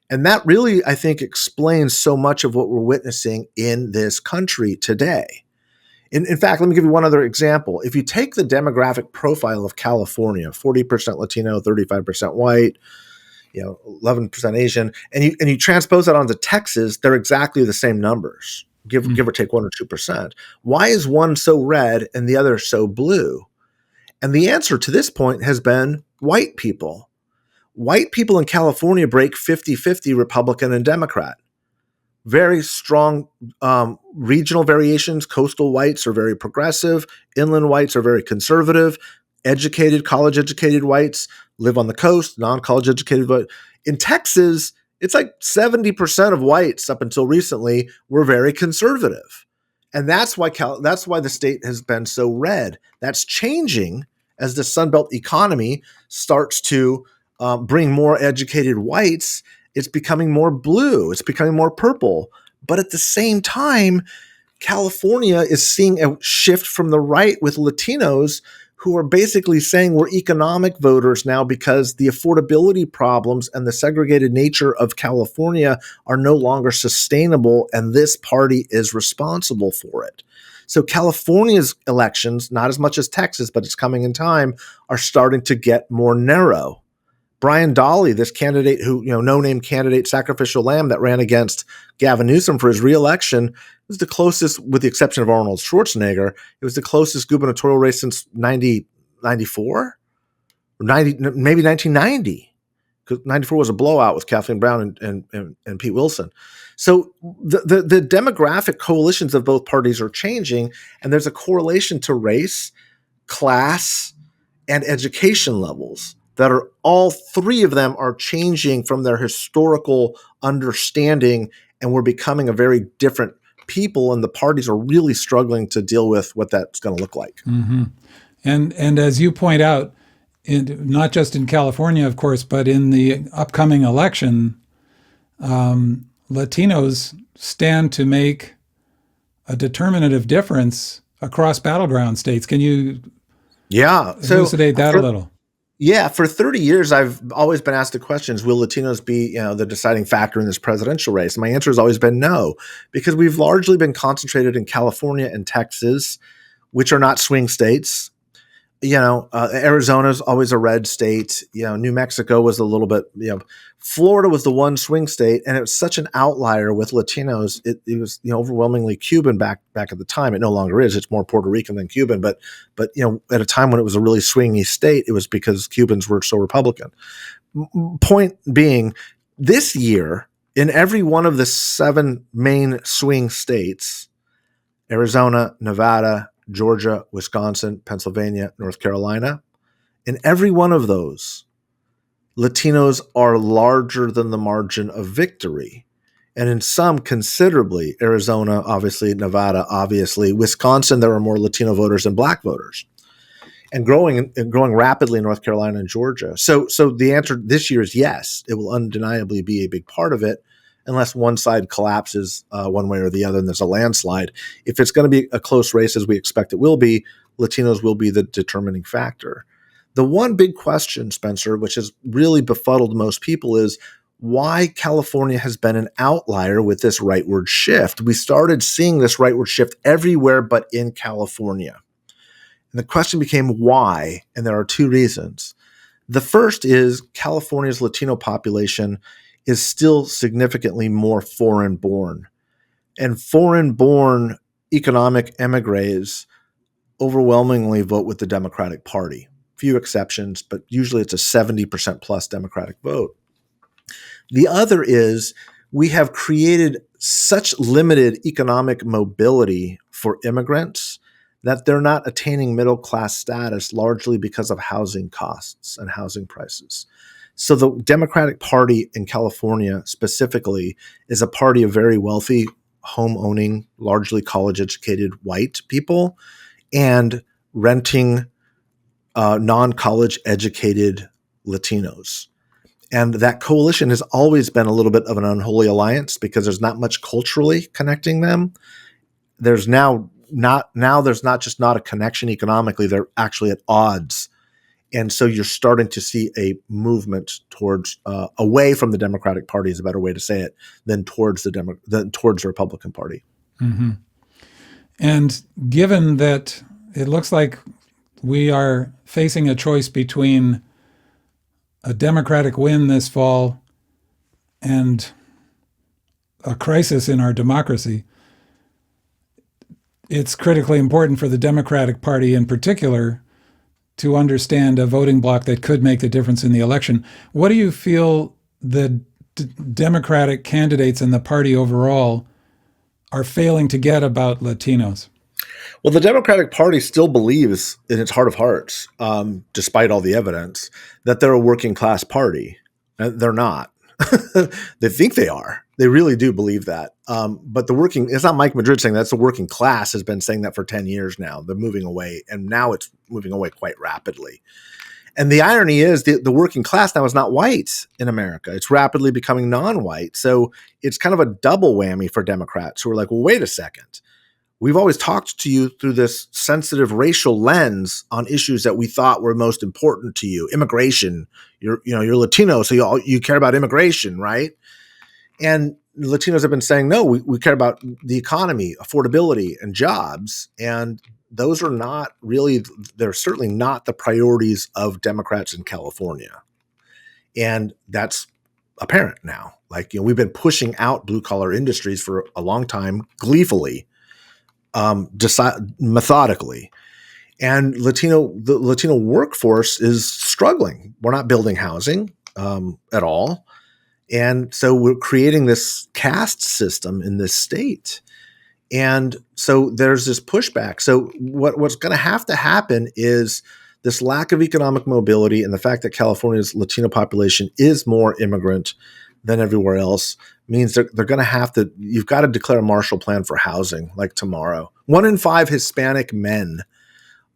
And that really, I think, explains so much of what we're witnessing in this country today. In fact, let me give you one other example. If you take the demographic profile of California, 40% Latino, 35% white, 11% Asian, and you transpose that onto Texas, they're exactly the same numbers, give or take 1 or 2%. Why is one so red and the other so blue? And the answer to this point has been white people. White people in California break 50-50 Republican and Democrat. Very strong regional variations. Coastal whites are very progressive. Inland whites are very conservative. College educated whites live on the coast, non-college educated. But in Texas, it's like 70% of whites up until recently were very conservative. And that's why the state has been so red. That's changing as the Sunbelt economy starts to bring more educated whites. It's becoming more blue. It's becoming more purple. But at the same time, California is seeing a shift from the right with Latinos who are basically saying we're economic voters now because the affordability problems and the segregated nature of California are no longer sustainable, and this party is responsible for it. So California's elections, not as much as Texas, but it's coming in time, are starting to get more narrow. Brian Dolly, this candidate who, no-name candidate, sacrificial lamb that ran against Gavin Newsom for his reelection, was the closest, with the exception of Arnold Schwarzenegger, it was the closest gubernatorial race since 1994 or maybe 1990. because 94 was a blowout with Kathleen Brown and Pete Wilson. So the demographic coalitions of both parties are changing, and there's a correlation to race, class, and education levels that are all three of them are changing from their historical understanding, and we're becoming a very different people, and the parties are really struggling to deal with what that's going to look like. Mm-hmm. And as you point out, not just in California, of course, but in the upcoming election, Latinos stand to make a determinative difference across battleground states. Can you elucidate that a little? Yeah, for 30 years, I've always been asked the questions, will Latinos be, the deciding factor in this presidential race? And my answer has always been no, because we've largely been concentrated in California and Texas, which are not swing states. Arizona's always a red state. New Mexico was a little bit, Florida was the one swing state, and it was such an outlier with Latinos. It was, overwhelmingly Cuban back at the time. It no longer is. It's more Puerto Rican than Cuban. But at a time when it was a really swingy state, it was because Cubans were so Republican. Point being, this year, in every one of the 7 main swing states, Arizona, Nevada, Georgia, Wisconsin, Pennsylvania, North Carolina, in every one of those, Latinos are larger than the margin of victory. And in some, considerably. Arizona, obviously, Nevada, obviously. Wisconsin, there are more Latino voters than Black voters. And growing rapidly in North Carolina and Georgia. So the answer this year is yes. It will undeniably be a big part of it, unless one side collapses one way or the other and there's a landslide. If it's going to be a close race, as we expect it will be, Latinos will be the determining factor. The one big question, Spencer, which has really befuddled most people, is why California has been an outlier with this rightward shift. We started seeing this rightward shift everywhere but in California. And the question became why, and there are 2 reasons. The first is California's Latino population is still significantly more foreign-born. And foreign-born economic emigres overwhelmingly vote with the Democratic Party. Few exceptions, but usually it's a 70% plus Democratic vote. The other is we have created such limited economic mobility for immigrants that they're not attaining middle-class status largely because of housing costs and housing prices. So the Democratic Party in California specifically is a party of very wealthy, home-owning, largely college-educated white people and renting non-college educated Latinos. And that coalition has always been a little bit of an unholy alliance because there's not much culturally connecting them. There's now there's not just not a connection economically, they're actually at odds. And so you're starting to see a movement towards away from the Democratic Party is a better way to say it than towards the Republican Party. Mm-hmm. And given that it looks like we are facing a choice between a Democratic win this fall and a crisis in our democracy, it's critically important for the Democratic Party in particular to understand a voting bloc that could make the difference in the election. What do you feel the Democratic candidates and the party overall are failing to get about Latinos? Well, the Democratic Party still believes in its heart of hearts, despite all the evidence, that they're a working class party. They're not. They think they are. They really do believe that. But it's not Mike Madrid saying that. That's the working class has been saying that for 10 years now. They're moving away, and now it's moving away quite rapidly. And the irony is the working class now is not white in America. It's rapidly becoming non-white. So it's kind of a double whammy for Democrats who are like, well, wait a second. We've always talked to you through this sensitive racial lens on issues that we thought were most important to you. Immigration, you're Latino, so you care about immigration, right? And Latinos have been saying, no, we care about the economy, affordability, and jobs. And those are not really, they're certainly not the priorities of Democrats in California. And that's apparent now. We've been pushing out blue collar industries for a long time, gleefully. Methodically, and the Latino workforce is struggling. We're not building housing. at all. And so we're creating this caste system in this state. And so there's this pushback. So what's going to happen is this lack of economic mobility and the fact that California's Latino population is more immigrant than everywhere else means they're going to have to, you've got to declare a Marshall Plan for housing like tomorrow. 1 in 5 Hispanic men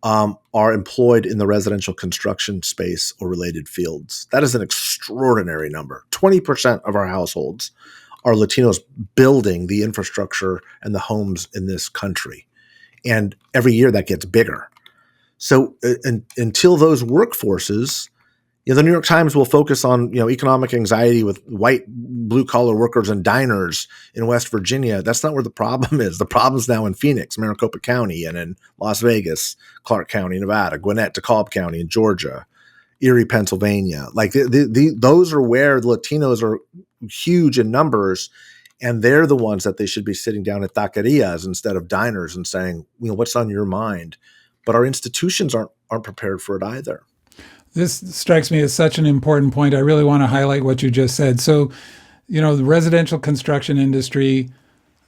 are employed in the residential construction space or related fields. That is an extraordinary number. 20% of our households are Latinos building the infrastructure and the homes in this country. And every year that gets bigger. So until those workforces, the New York Times will focus on economic anxiety with white blue collar workers and diners in West Virginia. That's not where the problem is. The problem is now in Phoenix, Maricopa County, and in Las Vegas, Clark County, Nevada, Gwinnett, DeKalb County in Georgia, Erie, Pennsylvania. Like those are where the Latinos are huge in numbers, and they're the ones that they should be sitting down at taquerias instead of diners and saying, what's on your mind? But our institutions aren't prepared for it either. This strikes me as such an important point. I really want to highlight what you just said. So, the residential construction industry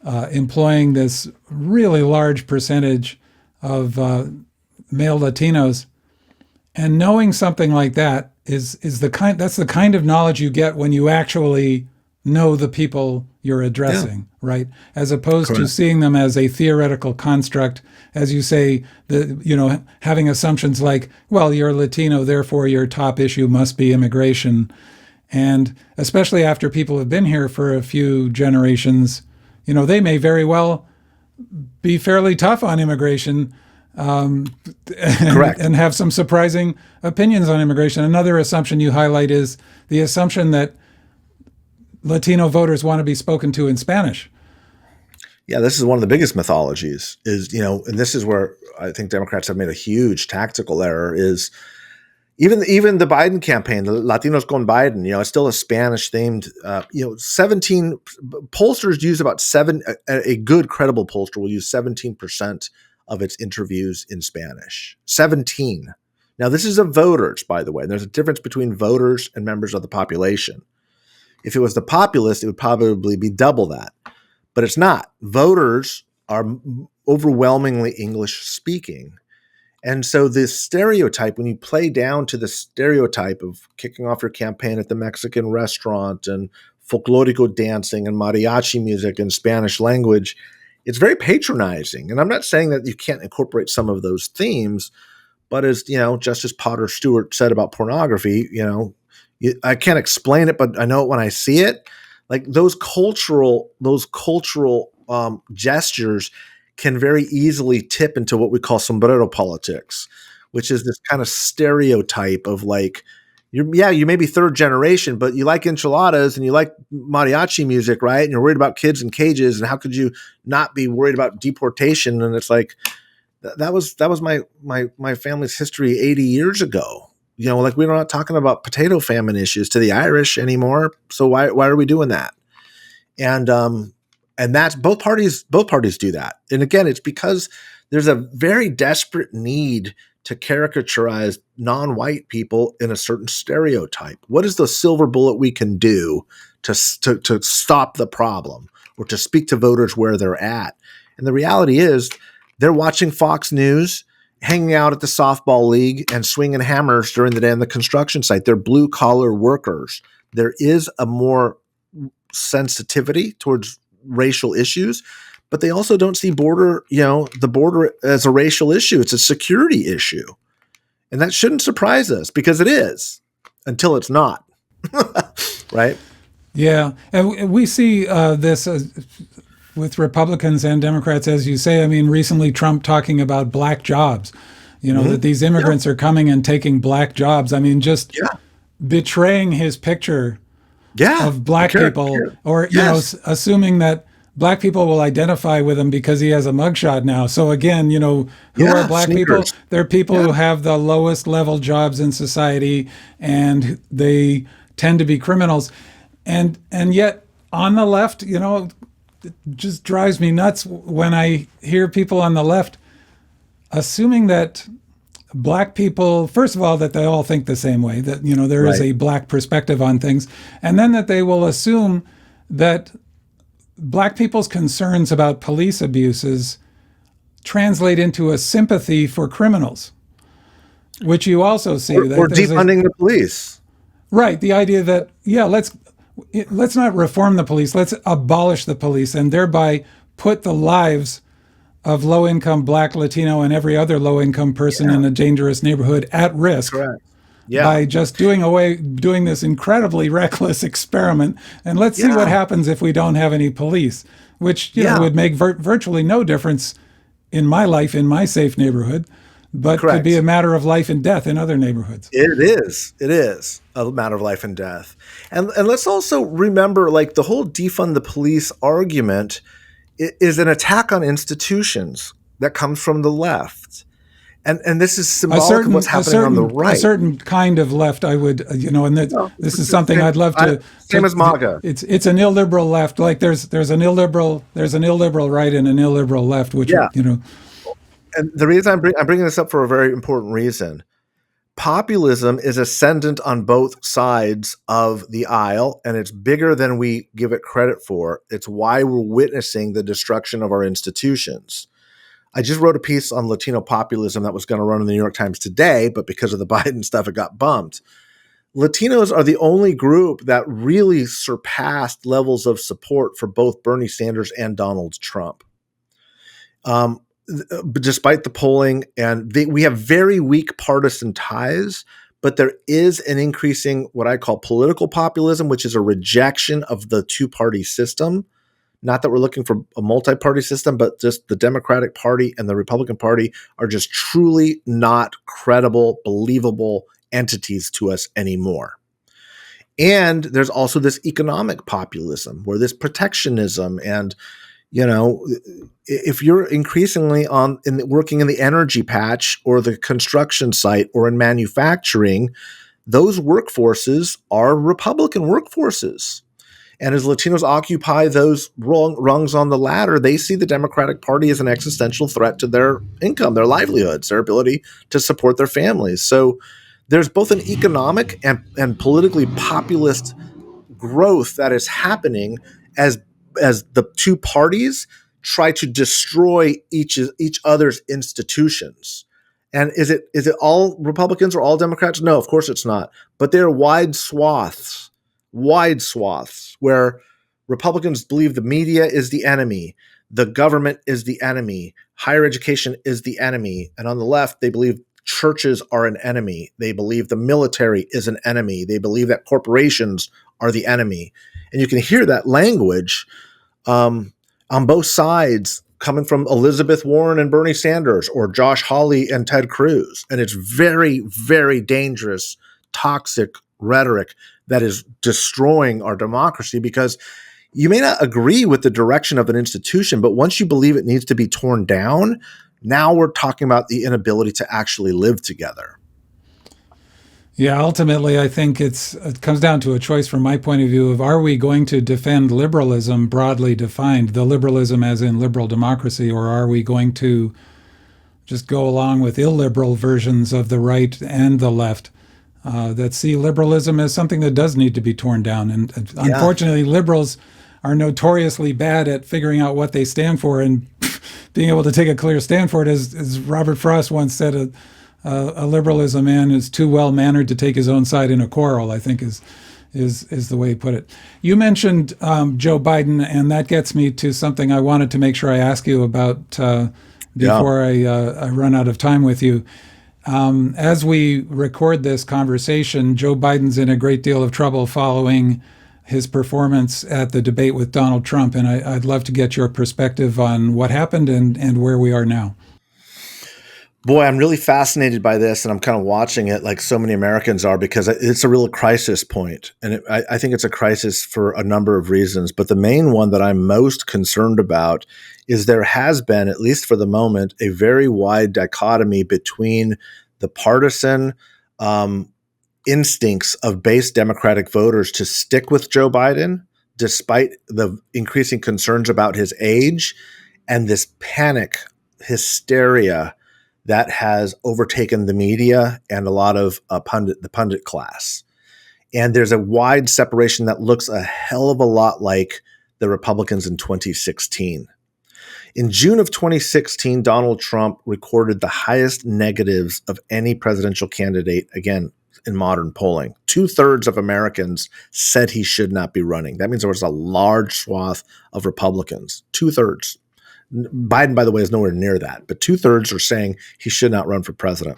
employing this really large percentage of male Latinos, and knowing something like that that's the kind of knowledge you get when you actually know the people you're addressing, right? As opposed to seeing them as a theoretical construct, as you say, having assumptions like, well, you're Latino, therefore your top issue must be immigration. And especially after people have been here for a few generations, they may very well be fairly tough on immigration, Correct. and have some surprising opinions on immigration. Another assumption you highlight is the assumption that Latino voters want to be spoken to in Spanish. Yeah, this is one of the biggest mythologies and this is where I think Democrats have made a huge tactical error is even the Biden campaign, the Latinos con Biden, it's still a Spanish themed, 17 pollsters use about a good credible pollster will use 17% of its interviews in Spanish. 17. Now, this is of voters, by the way. There's a difference between voters and members of the population. If it was the populace, it would probably be double that. But it's not. Voters are overwhelmingly English speaking. And so this stereotype, when you play down to the stereotype of kicking off your campaign at the Mexican restaurant and folklorico dancing and mariachi music in Spanish language, it's very patronizing. And I'm not saying that you can't incorporate some of those themes, but as Justice Potter Stewart said about pornography, I can't explain it, but I know it when I see it. Like those cultural gestures can very easily tip into what we call sombrero politics, which is this kind of stereotype of like, you may be third generation, but you like enchiladas and you like mariachi music, right? And you're worried about kids in cages, and how could you not be worried about deportation? And it's like that was my family's history 80 years ago. We're not talking about potato famine issues to the Irish anymore. So why are we doing that? And that's both parties do that. And again, it's because there's a very desperate need to caricaturize non-white people in a certain stereotype. What is the silver bullet we can do to stop the problem or to speak to voters where they're at? And the reality is they're watching Fox News, hanging out at the softball league and swinging hammers during the day on the construction site. They're blue collar workers. There is a more sensitivity towards racial issues, but they also don't see the border as a racial issue. It's a security issue. And that shouldn't surprise us because it is until it's not. Right? Yeah. And we see this with Republicans and Democrats, as you say. I mean, recently Trump talking about black jobs, that these immigrants are coming and taking black jobs. I mean, just betraying his picture of black people, or, assuming that black people will identify with him because he has a mugshot now. So again, who are black people? They're people who have the lowest level jobs in society, and they tend to be criminals. And yet on the left, it just drives me nuts when I hear people on the left assuming that black people, first of all, that they all think the same way, that, there is Right. a black perspective on things, and then that they will assume that black people's concerns about police abuses translate into a sympathy for criminals, which you also see. Or defunding the police. Right. The idea that, let's not reform the police, let's abolish the police and thereby put the lives of low-income black, Latino, and every other low-income person in a dangerous neighborhood at risk. Correct. Yeah. By just doing this incredibly reckless experiment, and let's see what happens if we don't have any police, which would make virtually no difference in my life in my safe neighborhood, but could be a matter of life and death in other neighborhoods. It is a matter of life and death, and let's also remember, like, the whole defund the police argument is an attack on institutions that comes from the left. And this is symbolic of what's happening on the right. A certain kind of left, I would, this is something I'd love to. Same as MAGA. It's an illiberal left. Like there's an illiberal right and an illiberal left, which And the reason I'm bringing this up for a very important reason. Populism is ascendant on both sides of the aisle, and it's bigger than we give it credit for. It's why we're witnessing the destruction of our institutions. I just wrote a piece on Latino populism that was going to run in the New York Times today, but because of the Biden stuff, it got bumped. Latinos are the only group that really surpassed levels of support for both Bernie Sanders and Donald Trump. Despite the polling, and we have very weak partisan ties, but there is an increasing what I call political populism, which is a rejection of the two-party system. Not that we're looking for a multi-party system, but just the Democratic Party and the Republican Party are just truly not credible, believable entities to us anymore. And there's also this economic populism where this protectionism and, if you're increasingly working in the energy patch or the construction site or in manufacturing, those workforces are Republican workforces. And as Latinos occupy those rungs on the ladder, they see the Democratic Party as an existential threat to their income, their livelihoods, their ability to support their families. So there's both an economic and politically populist growth that is happening as the two parties try to destroy each other's institutions. And is it all Republicans or all Democrats? No, of course it's not. But there are wide swaths where Republicans believe the media is the enemy, the government is the enemy, higher education is the enemy. And on the left, they believe churches are an enemy. They believe the military is an enemy. They believe that corporations are the enemy. And you can hear that language on both sides coming from Elizabeth Warren and Bernie Sanders or Josh Hawley and Ted Cruz. And it's very, very dangerous, toxic rhetoric that is destroying our democracy, because you may not agree with the direction of an institution, but once you believe it needs to be torn down, now we're talking about the inability to actually live together. Yeah, ultimately, I think it comes down to a choice from my point of view of, are we going to defend liberalism broadly defined, the liberalism as in liberal democracy, or are we going to just go along with illiberal versions of the right and the left that see liberalism as something that does need to be torn down? And unfortunately, liberals are notoriously bad at figuring out what they stand for and being able to take a clear stand for it. As Robert Frost once said, a liberal is a man who's too well-mannered to take his own side in a quarrel, I think is the way he put it. You mentioned Joe Biden, and that gets me to something I wanted to make sure I ask you about before I run out of time with you. As we record this conversation, Joe Biden's in a great deal of trouble following his performance at the debate with Donald Trump, and I'd love to get your perspective on what happened and where we are now. Boy, I'm really fascinated by this, and I'm kind of watching it like so many Americans are, because it's a real crisis point. And I think it's a crisis for a number of reasons. But the main one that I'm most concerned about is there has been, at least for the moment, a very wide dichotomy between the partisan instincts of base Democratic voters to stick with Joe Biden, despite the increasing concerns about his age, and this panic, hysteria that has overtaken the media and a lot of the pundit class. And there's a wide separation that looks a hell of a lot like the Republicans in 2016. In June of 2016, Donald Trump recorded the highest negatives of any presidential candidate, again, in modern polling. 2/3 of Americans said he should not be running. That means there was a large swath of Republicans. 2/3. Biden, by the way, is nowhere near that, but 2/3 are saying he should not run for president.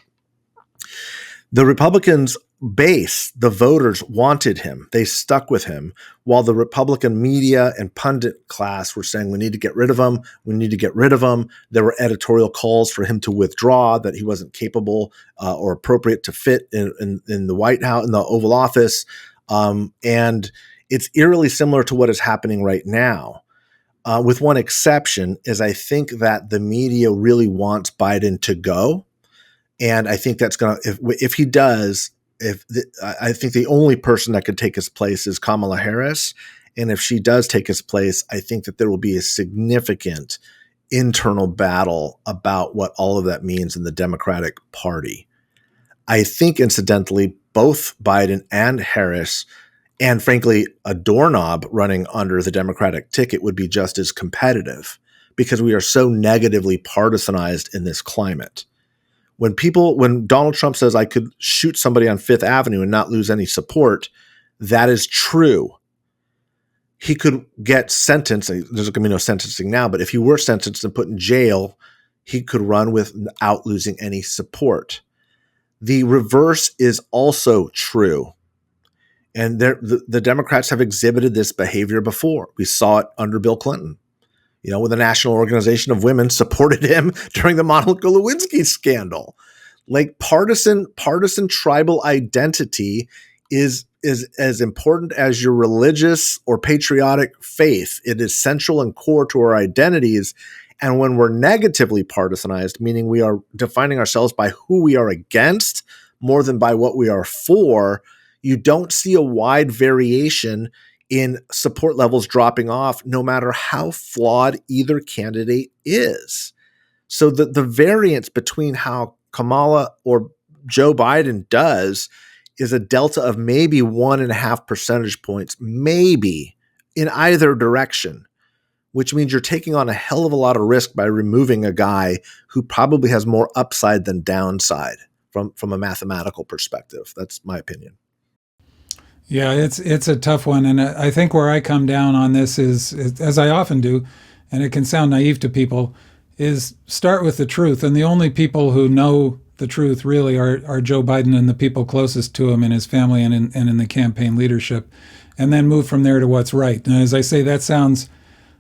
The Republicans base, the voters wanted him. They stuck with him, while the Republican media and pundit class were saying, we need to get rid of him. We need to get rid of him. There were editorial calls for him to withdraw, that he wasn't capable or appropriate to fit in the White House, in the Oval Office. And it's eerily similar to what is happening right now. With one exception, is I think that the media really wants Biden to go. And I think that's going to, if he does, I think the only person that could take his place is Kamala Harris. And if she does take his place, I think that there will be a significant internal battle about what all of that means in the Democratic Party. I think, incidentally, both Biden and Harris, and frankly, a doorknob running under the Democratic ticket, would be just as competitive, because we are so negatively partisanized in this climate. When Donald Trump says I could shoot somebody on Fifth Avenue and not lose any support, that is true. He could get sentenced. There's going to be no sentencing now, but if he were sentenced and put in jail, he could run without losing any support. The reverse is also true. And the Democrats have exhibited this behavior before. We saw it under Bill Clinton. When the National Organization of Women supported him during the Monica Lewinsky scandal. Like partisan tribal identity is as important as your religious or patriotic faith. It is central and core to our identities. And when we're negatively partisanized, meaning we are defining ourselves by who we are against more than by what we are for, you don't see a wide variation in support levels dropping off, no matter how flawed either candidate is. So the variance between how Kamala or Joe Biden does is a delta of maybe 1.5 percentage points, maybe, in either direction, which means you're taking on a hell of a lot of risk by removing a guy who probably has more upside than downside from a mathematical perspective. That's my opinion. Yeah, it's a tough one. And I think where I come down on this is, as I often do, and it can sound naive to people, is start with the truth. And the only people who know the truth really are Joe Biden and the people closest to him and his family and in the campaign leadership, and then move from there to what's right. And as I say, that sounds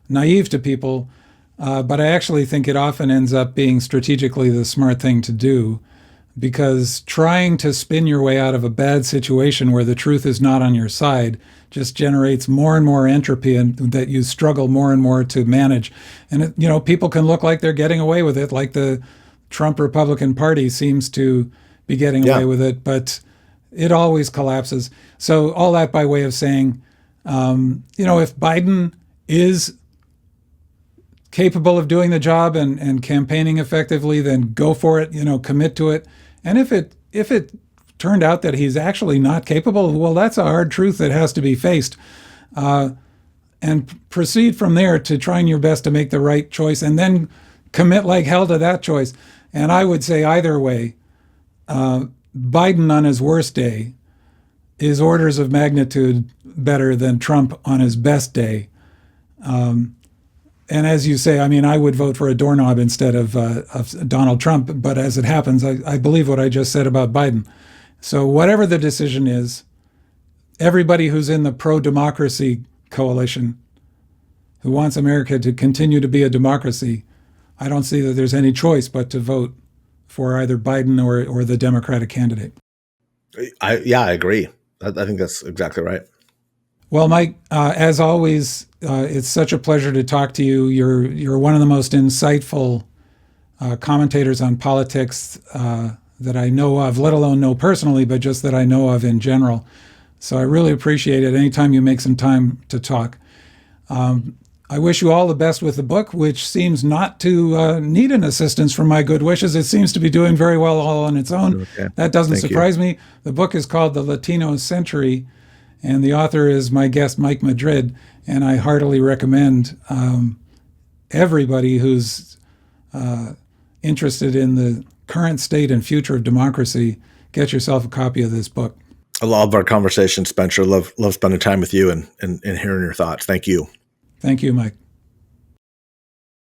naive to people, but I actually think it often ends up being strategically the smart thing to do. Because trying to spin your way out of a bad situation where the truth is not on your side just generates more and more entropy, and that you struggle more and more to manage. And people can look like they're getting away with it, like the Trump Republican Party seems to be getting away with it, but it always collapses. So all that by way of saying, if Biden is capable of doing the job and campaigning effectively, then go for it, commit to it. And if it turned out that he's actually not capable, well, that's a hard truth that has to be faced. And proceed from there to trying your best to make the right choice, and then commit like hell to that choice. And I would say either way, Biden on his worst day is orders of magnitude better than Trump on his best day. And as you say, I would vote for a doorknob instead of Donald Trump. But as it happens, I believe what I just said about Biden. So whatever the decision is, everybody who's in the pro-democracy coalition, who wants America to continue to be a democracy, I don't see that there's any choice but to vote for either Biden or the Democratic candidate. I agree. I think that's exactly right. Well, Mike, as always, it's such a pleasure to talk to you. You're one of the most insightful commentators on politics that I know of, let alone know personally, but just that I know of in general. So I really appreciate it anytime you make some time to talk. I wish you all the best with the book, which seems not to need an assistance from my good wishes. It seems to be doing very well all on its own. Okay. That doesn't Thank you. surprise me. The book is called The Latino Century, and the author is my guest, Mike Madrid. And I heartily recommend everybody who's interested in the current state and future of democracy, get yourself a copy of this book. I love our conversation, Spencer. Love spending time with you and hearing your thoughts. Thank you. Thank you, Mike.